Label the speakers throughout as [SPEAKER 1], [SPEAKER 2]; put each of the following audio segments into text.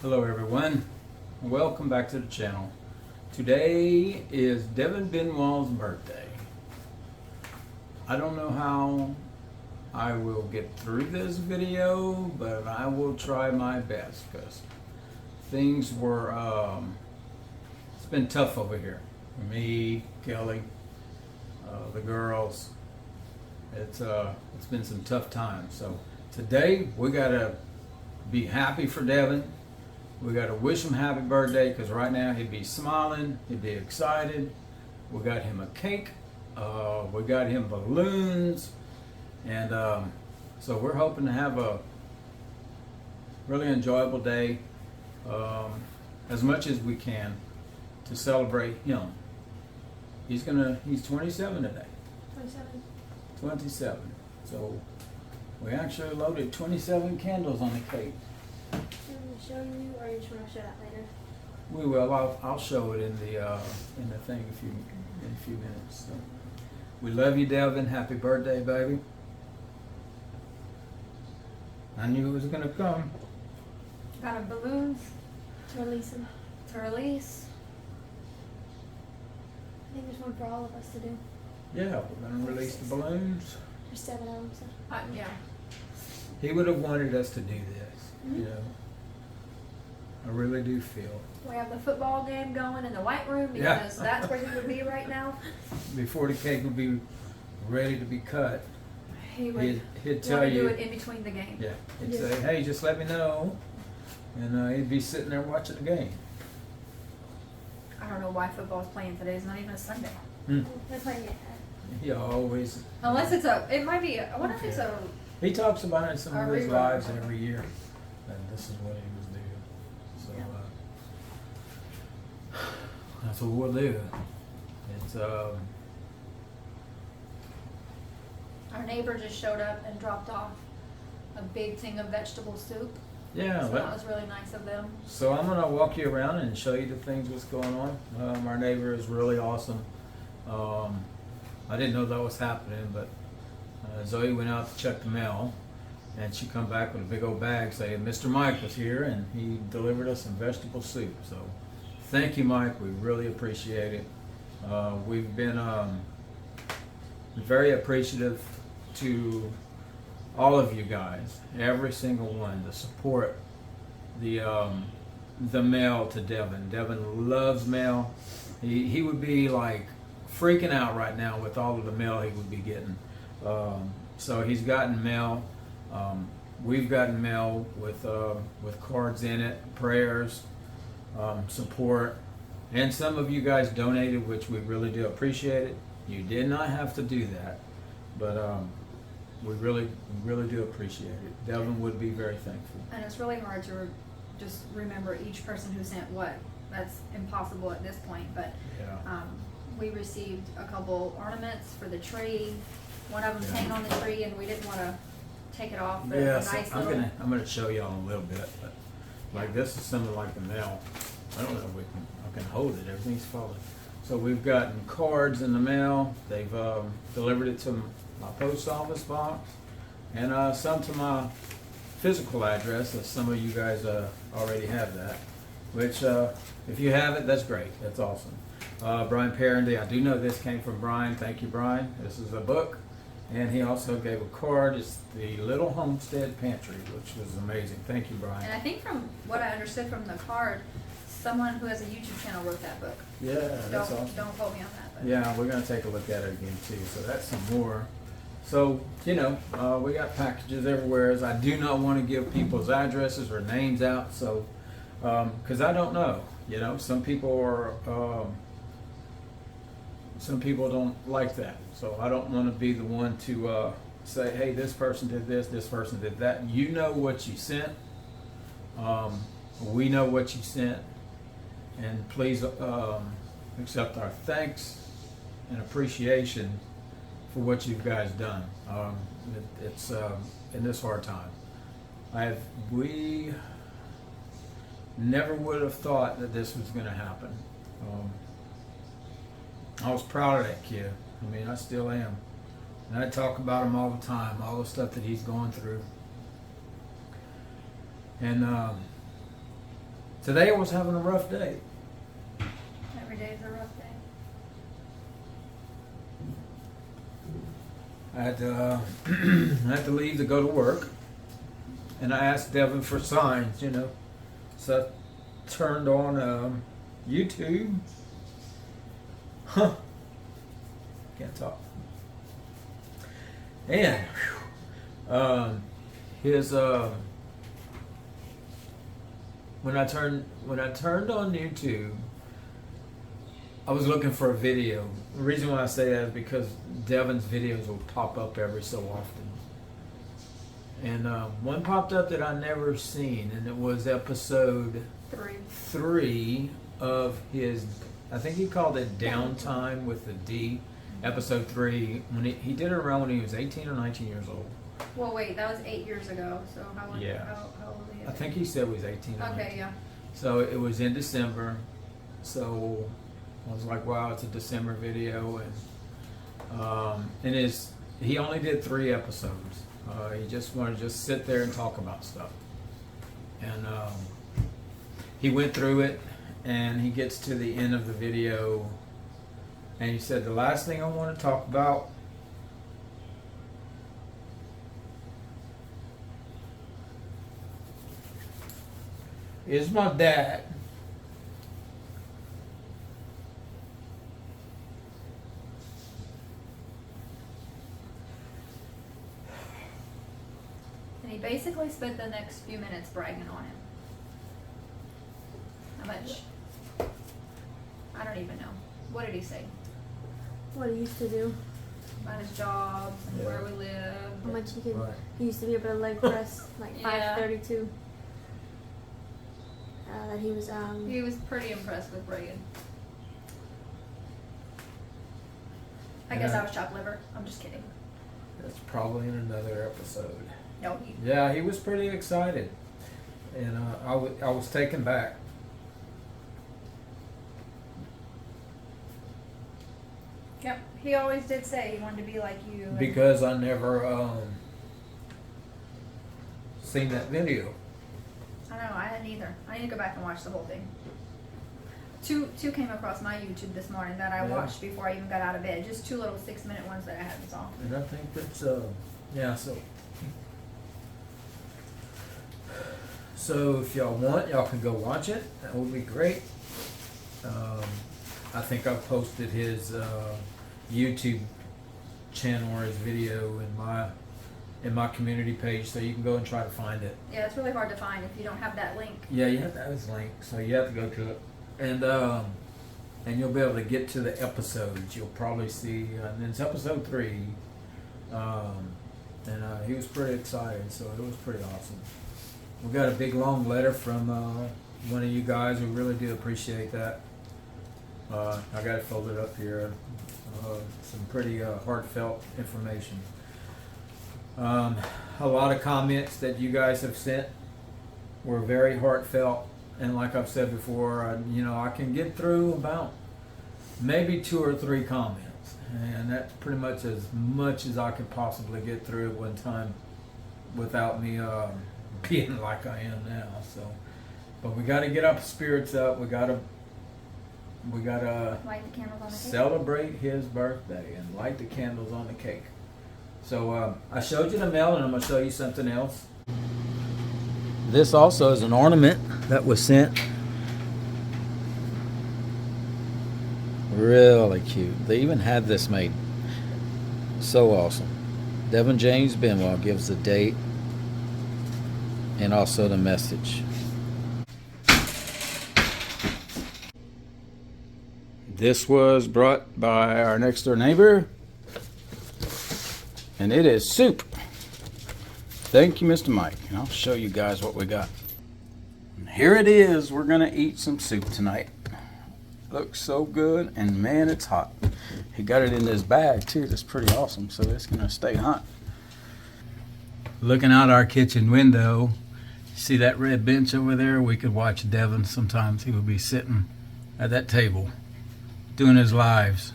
[SPEAKER 1] Hello everyone, welcome back to the channel. Today is Devin Benoit's birthday. I don't know how I will get through this video, but I will try my best because things were, it's been tough over here. For me, Kelly, the girls, it's been some tough times. So today we gotta be happy for Devin. We got to wish him happy birthday because right now he'd be smiling, he'd be excited. We got him a cake, we got him balloons, and so we're hoping to have a really enjoyable day, as much as we can to celebrate him. He's 27 today.
[SPEAKER 2] 27.
[SPEAKER 1] 27. So we actually loaded 27 candles on the cake.
[SPEAKER 2] Show you, or you just want to show that later?
[SPEAKER 1] We will. I'll show it in the thing in a few minutes. So, we love you, Devin. Happy birthday, baby. I knew it was gonna come.
[SPEAKER 2] Got our balloons to release them. To release. I think there's one for all of us to do.
[SPEAKER 1] Yeah, we're gonna release the balloons.
[SPEAKER 2] There's 7 of them. So.
[SPEAKER 3] Yeah.
[SPEAKER 1] He would have wanted us to do this.
[SPEAKER 2] Mhm.
[SPEAKER 1] You know, I really do feel.
[SPEAKER 3] We have the football game going in the white room because that's where he would be right now.
[SPEAKER 1] Before the cake would be ready to be cut,
[SPEAKER 3] He would
[SPEAKER 1] he'd tell
[SPEAKER 3] want to
[SPEAKER 1] you.
[SPEAKER 3] do it in between the game.
[SPEAKER 1] Yeah, he'd
[SPEAKER 2] Yes.
[SPEAKER 1] say, "Hey, just let me know," and he'd be sitting there watching the game.
[SPEAKER 3] I don't know why football's playing today. It's not even a Sunday.
[SPEAKER 2] They're playing it.
[SPEAKER 1] He always.
[SPEAKER 3] Unless it's it might be, I wonder if it's a,
[SPEAKER 1] He talks about it in some of
[SPEAKER 3] A
[SPEAKER 1] his
[SPEAKER 3] rerun.
[SPEAKER 1] lives every year, and this is what he was doing. So that's what we'll do. It's
[SPEAKER 3] our neighbor just showed up and dropped off a big thing of vegetable soup.
[SPEAKER 1] yeah.
[SPEAKER 3] So that was really nice of them.
[SPEAKER 1] So I'm gonna walk you around and show you the things what's going on. Our neighbor is really awesome. I didn't know that was happening, but Zoe went out to check the mail, and she come back with a big old bag saying Mr. Mike was here, and he delivered us some vegetable soup. So thank you, Mike. We really appreciate it. We've been very appreciative to all of you guys, every single one, to support the mail to Devin. Devin loves mail. He would be like freaking out right now with all of the mail he would be getting. So he's gotten mail. We've gotten mail with cards in it, prayers, support, and some of you guys donated, which we really do appreciate it. You did not have to do that, but we really do appreciate it. Devin would be very thankful.
[SPEAKER 3] And it's really hard to just remember each person who sent what. That's impossible at this point, but
[SPEAKER 1] Yeah.
[SPEAKER 3] we received a couple ornaments for the tree. One of them's
[SPEAKER 1] Yeah.
[SPEAKER 3] hanging on the tree and we didn't want to take it off, but
[SPEAKER 1] Yeah,
[SPEAKER 3] it's a
[SPEAKER 1] so
[SPEAKER 3] nice
[SPEAKER 1] I'm
[SPEAKER 3] little.
[SPEAKER 1] gonna show y'all in a little bit, but like this is something like the mail. I don't know if I can hold it. Everything's falling. So we've gotten cards in the mail. They've delivered it to my post office box, and some to my physical address. As some of you guys already have that. Which, if you have it, that's great. That's awesome. Brian Parendy, I do know this came from Brian. Thank you, Brian. This is a book. And he also gave a card. It's the Little Homestead Pantry, which was amazing. Thank you, Brian.
[SPEAKER 3] And I think from what I understood from the card, someone who has a YouTube channel wrote that book.
[SPEAKER 1] Yeah, that's awesome.
[SPEAKER 3] Don't quote me on that. But.
[SPEAKER 1] Yeah, we're going to take a look at it again, too. So that's some more. So, you know, we got packages everywhere. I do not want to give people's addresses or names out, so, because I don't know. You know, some people don't like that. So I don't want to be the one to say, hey, this person did this person did that. You know what you sent. We know what you sent. And please accept our thanks and appreciation for what you guys done. It's in this hard time. We never would have thought that this was going to happen. I was proud of that kid. I mean, I still am. And I talk about him all the time, all the stuff that he's going through. And Today I was having a rough day.
[SPEAKER 3] Every day is a rough day.
[SPEAKER 1] I had to, I had to leave to go to work, and I asked Devin for signs, you know. So I turned on YouTube. Huh. Can't talk. And his when I turned on YouTube, I was looking for a video. The reason why I say that is because Devin's videos will pop up every so often. And one popped up that I never seen, and it was episode 3 of his, I think he called it Downtime with the D, episode 3. When he did it around when he was 18 or 19 years old.
[SPEAKER 3] Well, wait, that was 8 years ago. So how old?
[SPEAKER 1] Yeah.
[SPEAKER 3] How old are you?
[SPEAKER 1] I think he said he was 18 or 19.
[SPEAKER 3] Okay, yeah.
[SPEAKER 1] So it was in December. So I was like, wow, it's a December video. And he only did 3 episodes. He just wanted to just sit there and talk about stuff. And he went through it, and he gets to the end of the video, and he said, the last thing I want to talk about is my dad.
[SPEAKER 3] And he basically spent the next few minutes bragging on him. How much? I don't even know. What did he say?
[SPEAKER 2] What he used to do.
[SPEAKER 3] About his jobs and
[SPEAKER 1] Yeah.
[SPEAKER 3] where we live.
[SPEAKER 2] How much he could.
[SPEAKER 1] Right.
[SPEAKER 2] He used to be able to leg press like
[SPEAKER 3] Yeah.
[SPEAKER 2] 532. That he was
[SPEAKER 3] He was pretty impressed with Regan. I guess
[SPEAKER 1] Yeah.
[SPEAKER 3] I was chopped liver. I'm just kidding.
[SPEAKER 1] That's probably in another episode.
[SPEAKER 3] No,
[SPEAKER 1] Yeah, he was pretty excited, and I was taken back.
[SPEAKER 3] Yep. He always did say he wanted to be like you. and-
[SPEAKER 1] Because I never seen that video.
[SPEAKER 3] I know, I hadn't either. I need to go back and watch the whole thing. Two came across my YouTube this morning that I
[SPEAKER 1] Yeah.
[SPEAKER 3] watched before I even got out of bed. Just 2 little 6-minute ones that I hadn't saw.
[SPEAKER 1] And I think that's yeah. So if y'all want, y'all can go watch it. That would be great. I think I've posted his YouTube channel or his video in my community page, so you can go and try to find it.
[SPEAKER 3] Yeah, it's really hard to find if you don't have that link.
[SPEAKER 1] Yeah, you have to have his link, so you have to go to it, and you'll be able to get to the episodes. You'll probably see, and it's episode 3, and he was pretty excited, so it was pretty awesome. We got a big long letter from one of you guys. We really do appreciate that. I got it folded up here. Some pretty heartfelt information. A lot of comments that you guys have sent were very heartfelt, and like I've said before, I can get through about maybe 2 or 3 comments, and that's pretty much as I could possibly get through at one time without me being like I am now. So, but we got to get our spirits up. We got to
[SPEAKER 3] Light the candles on the cake.
[SPEAKER 1] celebrate his birthday and light the candles on the cake. So I showed you the mail, and I'm going to show you something else. This also is an ornament that was sent. Really cute. They even had this made. So awesome. Devin James Benoit gives the date and also the message. This was brought by our next door neighbor, and it is soup. Thank you, Mr. Mike. And I'll show you guys what we got. And here it is. We're gonna eat some soup tonight. Looks so good, and man, it's hot. He got it in this bag too. That's pretty awesome. So it's gonna stay hot. Looking out our kitchen window, see that red bench over there? We could watch Devin. Sometimes he would be sitting at that table doing his lives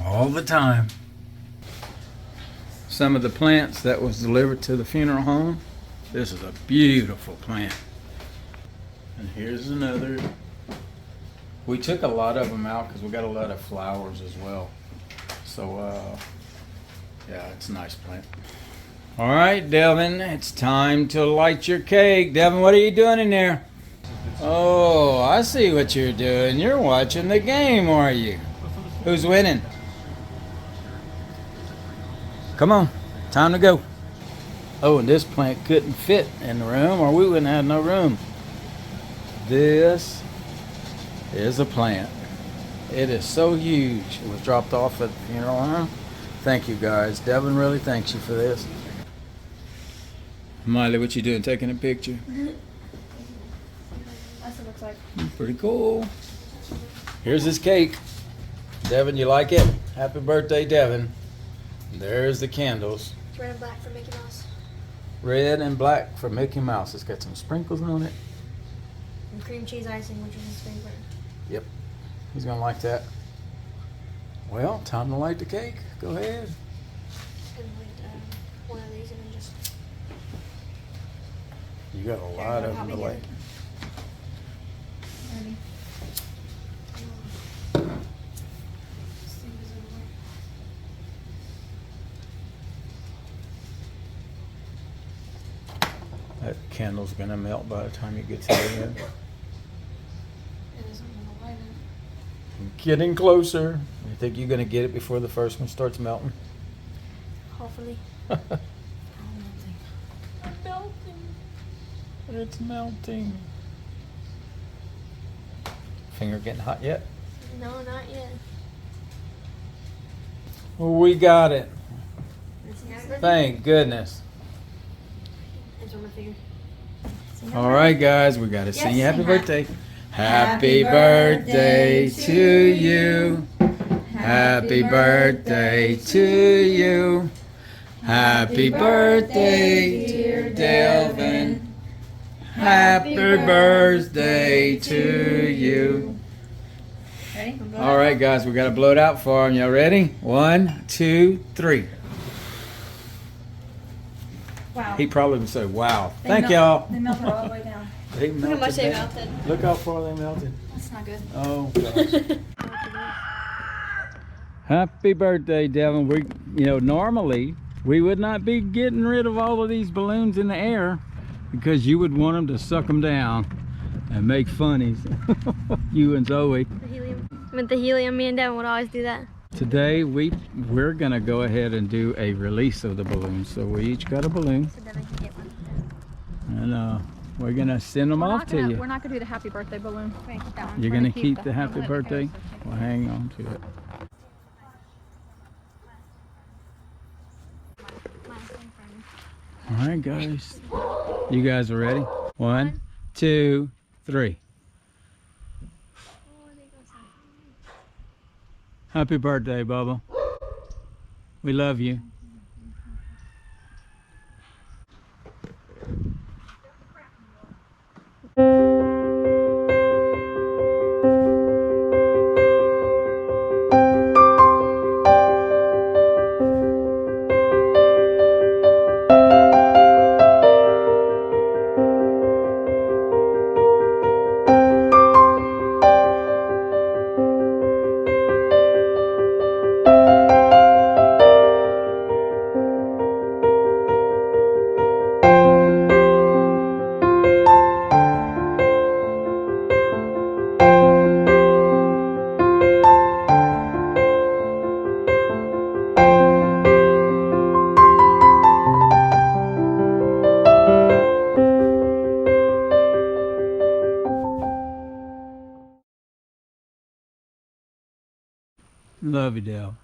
[SPEAKER 1] all the time. Some of the plants that was delivered to the funeral home. This is a beautiful plant. And here's another. We took a lot of them out because we got a lot of flowers as well. So, yeah, it's a nice plant. All right, Devin, it's time to light your cake. Devin, what are you doing in there? Oh, I see what you're doing. You're watching the game, are you? Who's winning? Come on, time to go. Oh, and this plant couldn't fit in the room or we wouldn't have no room. This is a plant. It is so huge. It was dropped off at the funeral home. Thank you guys. Devin really thanks you for this. Miley, what you doing? Taking a picture?
[SPEAKER 2] That's what it looks like.
[SPEAKER 1] Pretty cool. Here's his cake. Devin, you like it? Happy birthday, Devin. There's the candles.
[SPEAKER 2] It's red and black for Mickey Mouse.
[SPEAKER 1] Red and black for Mickey Mouse. It's got some sprinkles on it.
[SPEAKER 2] And cream cheese icing, which is his favorite.
[SPEAKER 1] Yep. He's gonna like that. Well, time to light the cake. Go ahead.
[SPEAKER 2] And light one of these and then just...
[SPEAKER 1] You got a lot of them to light.
[SPEAKER 2] Ready?
[SPEAKER 1] That candle's gonna melt by the time you get to the end.
[SPEAKER 2] It isn't gonna light it.
[SPEAKER 1] Getting closer. You think you're gonna get it before the first one starts melting?
[SPEAKER 2] Hopefully.
[SPEAKER 1] It's melting. Finger getting hot yet?
[SPEAKER 2] No, not yet.
[SPEAKER 1] We got it.
[SPEAKER 2] Thank
[SPEAKER 1] Thank goodness.
[SPEAKER 2] It's on my finger.
[SPEAKER 1] All right, guys, we gotta sing you happy
[SPEAKER 3] sing
[SPEAKER 1] birthday. Happy birthday to you. Happy birthday to you. Happy birthday, dear Devin. Happy birthday to you.
[SPEAKER 3] Ready?
[SPEAKER 1] All right, guys, we gotta blow it out for him. Y'all ready? 1, 2, 3.
[SPEAKER 3] Wow.
[SPEAKER 1] He probably would say, "Wow,
[SPEAKER 3] They
[SPEAKER 1] thank
[SPEAKER 3] melt-
[SPEAKER 1] y'all."
[SPEAKER 3] They melted all the way down.
[SPEAKER 1] They
[SPEAKER 2] Look how much they
[SPEAKER 1] down.
[SPEAKER 2] melted.
[SPEAKER 1] Look how far they melted.
[SPEAKER 3] That's not good.
[SPEAKER 1] Oh gosh. Happy birthday, Devin. Normally we would not be getting rid of all of these balloons in the air because you would want them to suck them down and make funnies. You and Zoe.
[SPEAKER 2] The helium. With the helium, me and Devin would always do that.
[SPEAKER 1] Today we're gonna go ahead and do a release of the balloons. So we each got a balloon,
[SPEAKER 2] So Devin can get one.
[SPEAKER 1] and we're gonna send them off to you.
[SPEAKER 3] We're not gonna do the happy birthday balloon. We're gonna keep that one.
[SPEAKER 1] You're
[SPEAKER 3] We're
[SPEAKER 1] gonna keep the happy
[SPEAKER 3] balloon.
[SPEAKER 1] birthday? Well, hang on to it. All right, guys. You guys are ready? 1, 2, 3. Happy birthday, Bubba. We love you. Love you, Dale.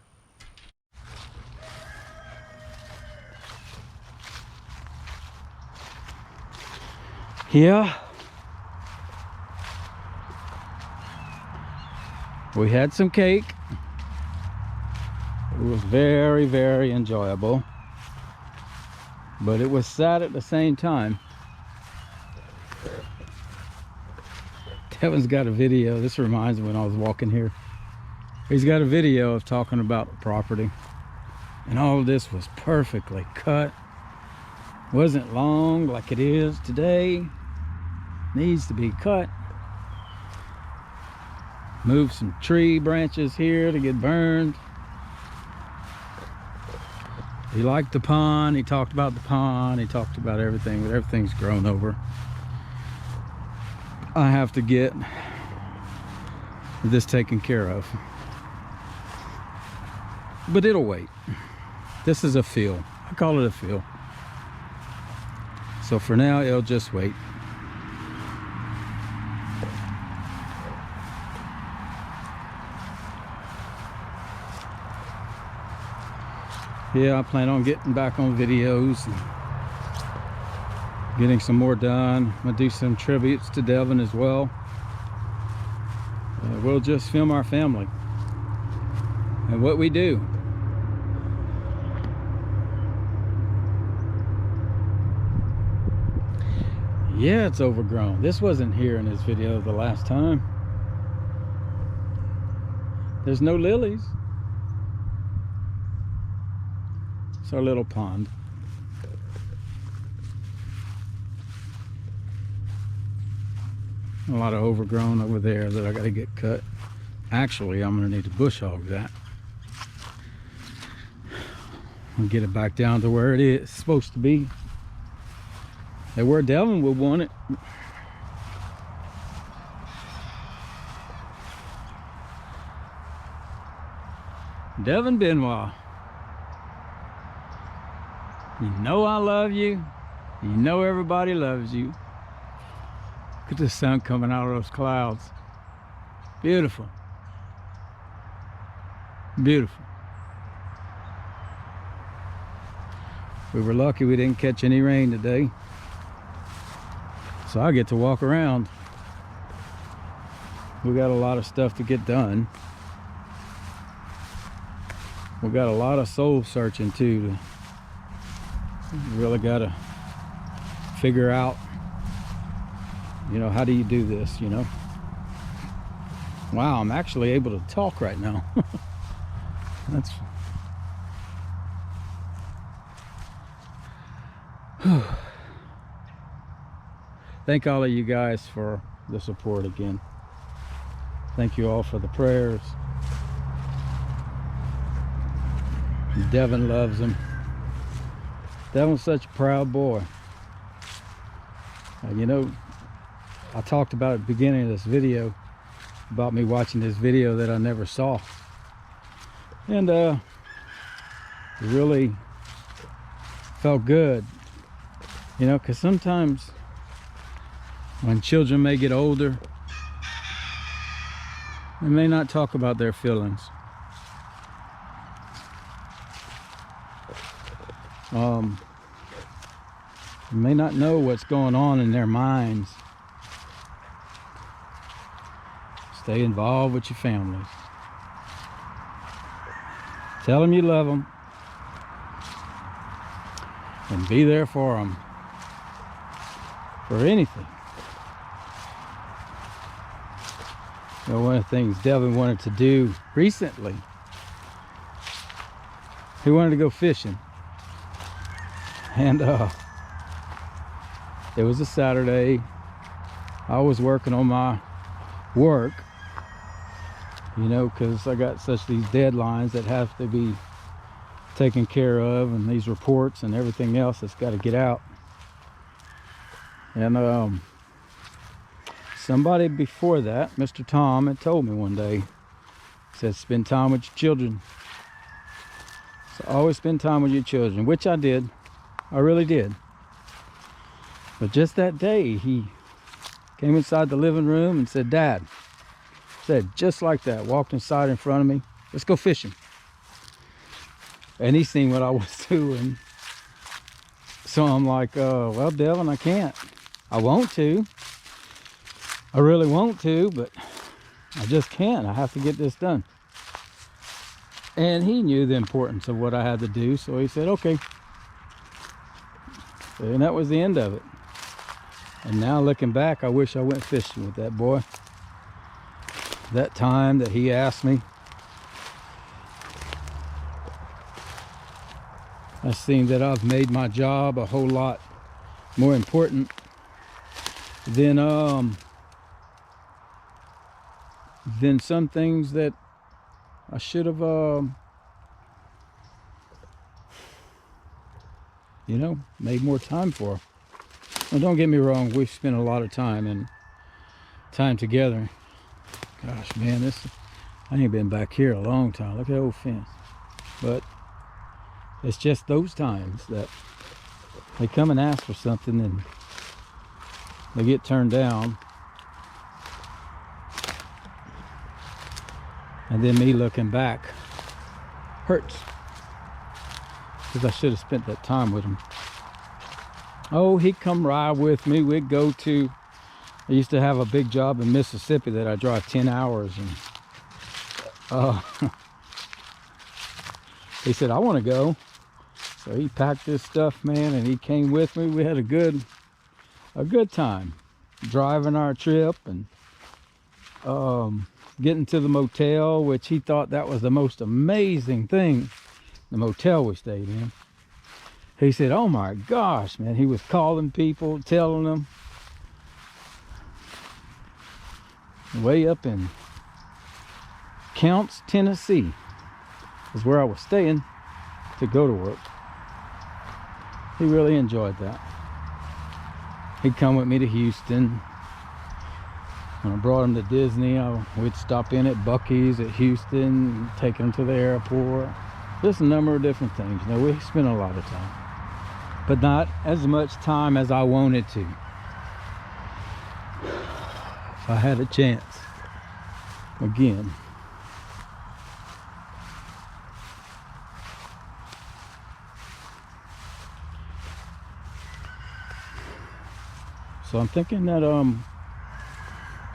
[SPEAKER 1] Yeah. We had some cake. It was very, very enjoyable. But it was sad at the same time. Devin's got a video. This reminds me when I was walking here. He's got a video of talking about the property. And all of this was perfectly cut. Wasn't long like it is today. needs to be cut. Move some tree branches here to get burned. He liked the pond. He talked about the pond. He talked about everything, but everything's grown over. I have to get this taken care of. But it'll wait. This is a fill. I call it a fill. So for now, it'll just wait. Yeah, I plan on getting back on videos and getting some more done. I'm gonna do some tributes to Devin as well. We'll just film our family and what we do. Yeah, it's overgrown. This wasn't here in this video the last time. There's no lilies. It's our little pond. A lot of overgrown over there that I got to get cut. Actually, I'm going to need to bush hog that. I'll get it back down to where it is supposed to be. And where Devin would want it. Devin Benoit. You know I love you. You know everybody loves you. Look at the sun coming out of those clouds. Beautiful. Beautiful. We were lucky we didn't catch any rain today. So I get to walk around. We got a lot of stuff to get done. We got a lot of soul searching too. Really got to figure out, you know, how do you do this, you know? Wow, I'm actually able to talk right now. That's thank all of you guys for the support again. Thank you all for the prayers. Devin loves him. Devin's such a proud boy. You know, I talked about at the beginning of this video about me watching this video that I never saw. And it really felt good. You know, because sometimes when children may get older, they may not talk about their feelings. You may not know what's going on in their minds. Stay involved with your families. Tell them you love them. And be there for them. For anything. You know, one of the things Devin wanted to do recently, he wanted to go fishing. And it was a Saturday. I was working on my work, you know, because I got such these deadlines that have to be taken care of, and these reports and everything else that's got to get out. And somebody before that, Mr. Tom, had told me one day, said, spend time with your children. So always spend time with your children, which I did. I really did. But just that day, he came inside the living room and said, Dad, said just like that, walked inside in front of me, let's go fishing. And he seen what I was doing. So I'm like, well, Devin, I can't. I want to. I really want to, but I just can't. I have to get this done. And he knew the importance of what I had to do, so he said, okay. And that was the end of it. And now looking back, I wish I went fishing with that boy. That time that he asked me. I seen that I've made my job a whole lot more important Then some things that I should have, you know, made more time for. Well, don't get me wrong, we've spent a lot of time together. Gosh, man, I ain't been back here a long time. Look at that old fence. But it's just those times that they come and ask for something and they get turned down. And then me looking back hurts, because I should have spent that time with him. Oh, he'd come ride with me. We'd go to, I used to have a big job in Mississippi that I drive 10 hours. And he said, I want to go. So he packed his stuff, man, and he came with me. We had a good time driving our trip and getting to the motel, which he thought that was the most amazing thing, the motel we stayed in. He said, oh my gosh, man. He was calling people, telling them. Way up in Counce, Tennessee is where I was staying to go to work. He really enjoyed that. He'd come with me to Houston. When I brought him to Disney, we'd stop in at Buc-ee's at Houston, take him to the airport. Just a number of different things. You know, we spent a lot of time, but not as much time as I wanted to. If I had a chance again. So I'm thinking that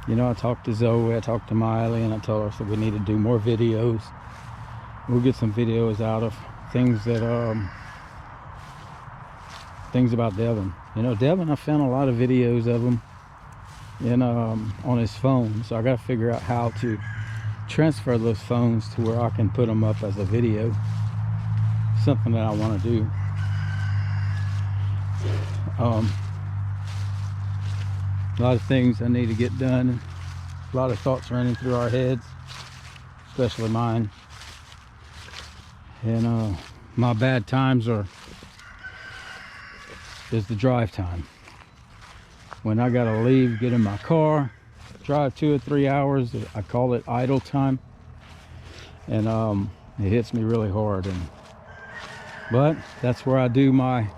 [SPEAKER 1] you know, I talked to Zoe, I talked to Miley, and I told her that we need to do more videos. We'll get some videos out of things that things about Devin. You know, Devin, I found a lot of videos of him in on his phone, so I got to figure out how to transfer those phones to where I can put them up as a video. Something that I want to do. A lot of things I need to get done. A lot of thoughts running through our heads, especially mine. And my bad times is the drive time. When I gotta leave, get in my car, drive 2 or 3 hours. I call it idle time, and it hits me really hard. But that's where I do my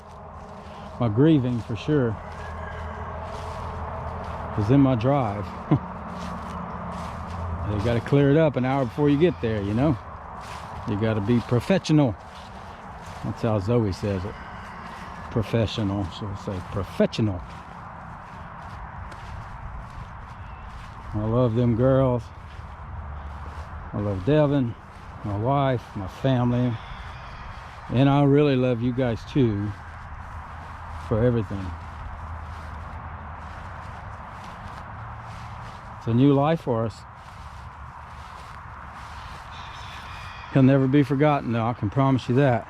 [SPEAKER 1] grieving for sure. Is in my drive. You got to clear it up an hour before you get there, you know. You got to be professional. That's how Zoe says it. Professional. She'll say professional. I love them girls. I love Devin, my wife, my family, and I really love you guys too for everything. It's a new life for us. He'll never be forgotten, though, I can promise you that.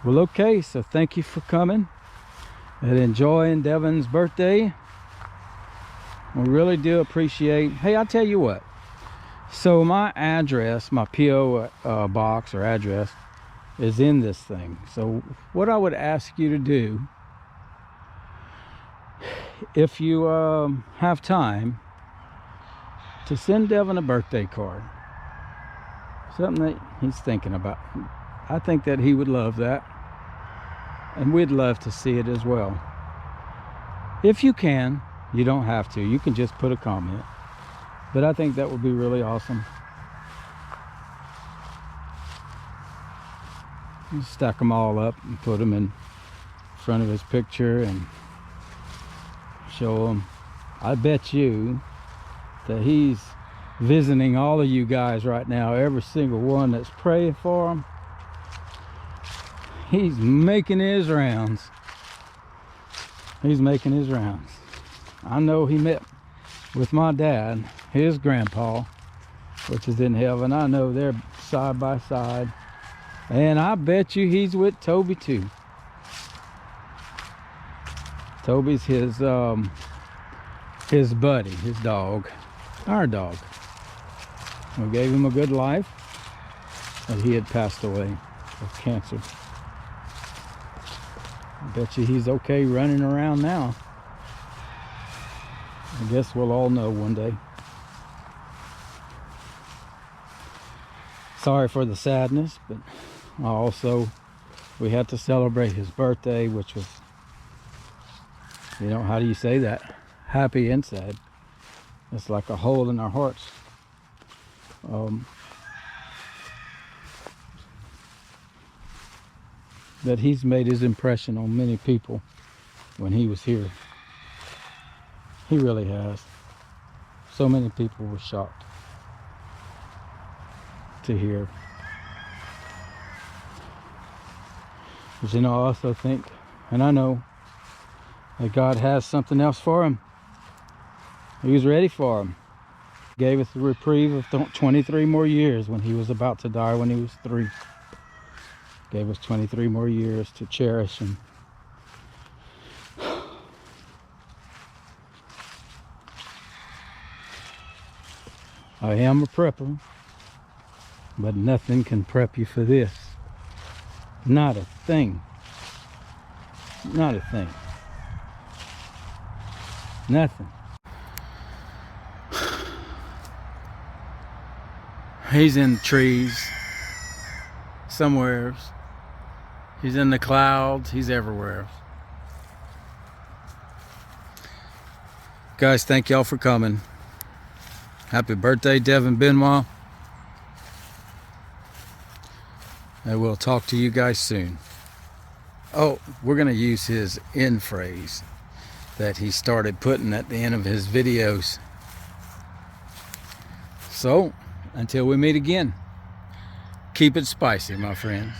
[SPEAKER 1] Well, okay, so thank you for coming and enjoying Devin's birthday. We really do appreciate. Hey, I'll tell you what. So my address, my P.O. box or address, is in this thing. So what I would ask you to do, if you have time, to send Devin a birthday card. Something that he's thinking about. I think that he would love that, and we'd love to see it as well. If you can, you don't have to. You can just put a comment, but I think that would be really awesome. Stack them all up and put them in front of his picture and show him. I bet you that he's visiting all of you guys right now, every single one that's praying for him. He's making his rounds. He's making his rounds. I know he met with my dad, his grandpa, which is in heaven. I know they're side by side. And I bet you he's with Toby too. Toby's his buddy, his dog, our dog. We gave him a good life, but he had passed away of cancer. I bet you he's okay running around now. I guess we'll all know one day. Sorry for the sadness, but also we had to celebrate his birthday, which was, you know, how do you say that? Happy and sad. It's like a hole in our hearts. That he's made his impression on many people when he was here. He really has. So many people were shocked to hear. But you know, I also think, and I know, that God has something else for him. He was ready for him. Gave us a reprieve of 23 more years when he was about to die when he was 3. Gave us 23 more years to cherish him. I am a prepper, but nothing can prep you for this. Not a thing. Not a thing. Nothing. He's in the trees somewhere. He's in the clouds. He's everywhere. Guys, thank y'all for coming. Happy birthday, Devin Benoit. And we'll talk to you guys soon. Oh, we're going to use his end phrase that he started putting at the end of his videos. So, until we meet again, keep it spicy, my friends.